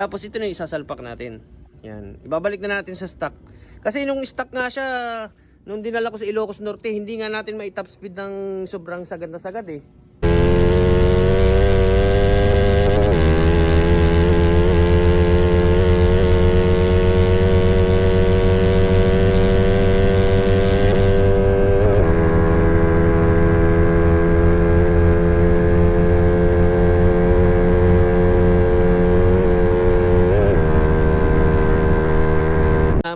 Tapos ito na yung isasalpak natin. Yan. Ibabalik na natin sa stock. Kasi nung stock nga siya, nung dinala ko sa Ilocos Norte, hindi nga natin mai-top speed ng sobrang sagad na sagad eh.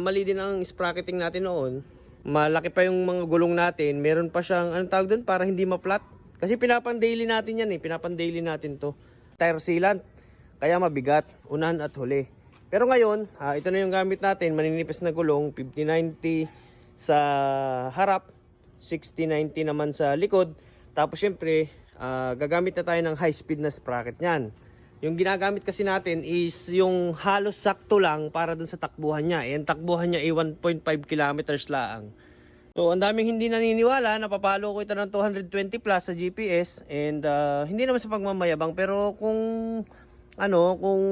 Mali din ang sprocketing natin noon. Malaki pa yung mga gulong natin. Meron pa siyang, anong tawag doon, para hindi ma-flat. Kasi pinapan-daily natin yan eh. Pinapan-daily natin to. Tire sealant. Kaya mabigat. Unahan at huli. Pero ngayon, ito na yung gamit natin. Maninipis na gulong. 50-90 sa harap. 60-90 naman sa likod. Tapos syempre, gagamit na tayo ng high speed na sprocket niyan. Yung ginagamit kasi natin is yung halos sakto lang para dun sa takbuhan niya. And takbuhan niya ay 1.5 kilometers lang. So ang daming hindi naniniwala, napapalo ko ito ng 220 plus sa GPS. And hindi naman sa pagmamayabang, pero kung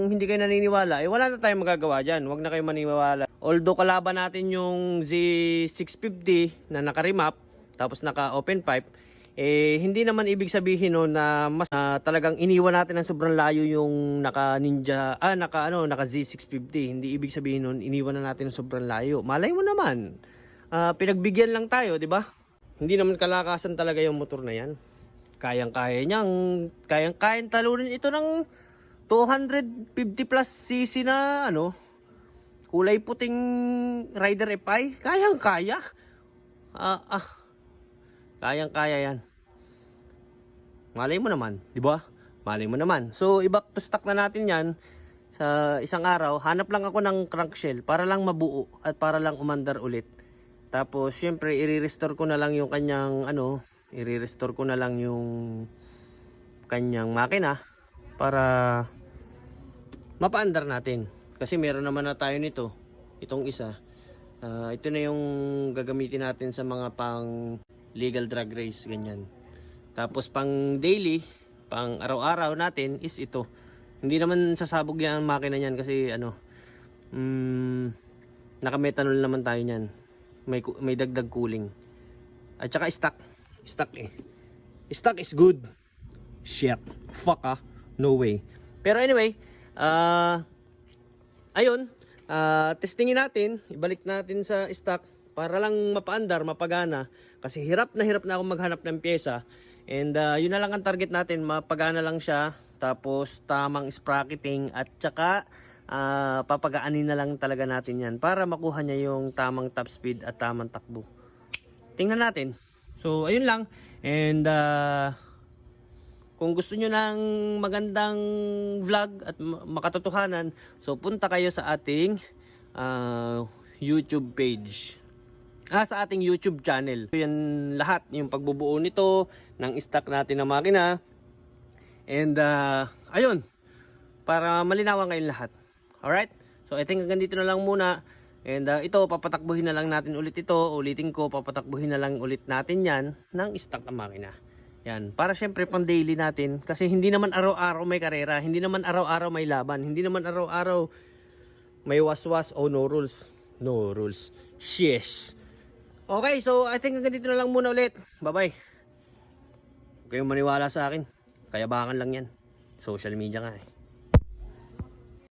hindi kayo naniniwala, wala na tayong magagawa dyan. Huwag na kayo maniniwala. Although kalaban natin yung Z650 na naka-remap, tapos naka-open pipe, hindi naman ibig sabihin no na mas talagang iniwan natin ng sobrang layo yung naka Z650. Hindi ibig sabihin nun iniwan na natin ng sobrang layo. Malay mo naman. Pinagbigyan lang tayo, 'di ba? Hindi naman kalakasan talaga yung motor na 'yan. Kayang-kaya kayang talunin ito ng 250 plus cc na kulay puting Rider FI. Kayang-kaya. Kayang-kaya yan. Malay mo naman, di ba? Malay mo naman. So, i-back to stock na natin yan sa isang araw. Hanap lang ako ng crankshell para lang mabuo at para lang umandar ulit. Tapos, syempre, i-restore ko na lang yung kanyang, i-restore ko na lang yung kanyang makina para mapaandar natin. Kasi meron naman na tayo nito. Itong isa. Ito na yung gagamitin natin sa mga pang legal drag race, ganyan. Tapos pang daily, pang araw-araw natin is ito. Hindi naman sasabog yan ang makina niyan kasi naka-methanol naman tayo niyan. May dagdag cooling. At saka stock eh. Stock is good. Shit. Fuck no way. Pero anyway, ayun, testingin natin, ibalik natin sa stock para lang mapaandar, mapagana. Kasi hirap na ako maghanap ng pyesa. And yun na lang ang target natin, mapagana lang siya. Tapos tamang sprocketing at saka papagaanin na lang talaga natin yan para makuha niya yung tamang top speed at tamang takbo. Tingnan natin. So ayun lang. And kung gusto nyo ng magandang vlog at makatotohanan, so punta kayo sa ating YouTube page. Sa ating YouTube channel. Yan lahat, yung pagbubuo nito, ng stock natin na makina. And ayun, para malinawan kayong lahat. Alright? So I think hanggang dito na lang muna. And ito, papatakbuhin na lang natin ulit ito. Ulitin ko, papatakbuhin na lang ulit natin yan ng stock na makina. Yan, para syempre pang daily natin. Kasi hindi naman araw-araw may karera. Hindi naman araw-araw may laban. Hindi naman araw-araw may waswas o no rules. No rules. Yes. Okay, so I think hanggang dito na lang muna ulit. Bye-bye. Huwag kayong maniwala sa akin. Kayabangan lang yan. Social media nga eh.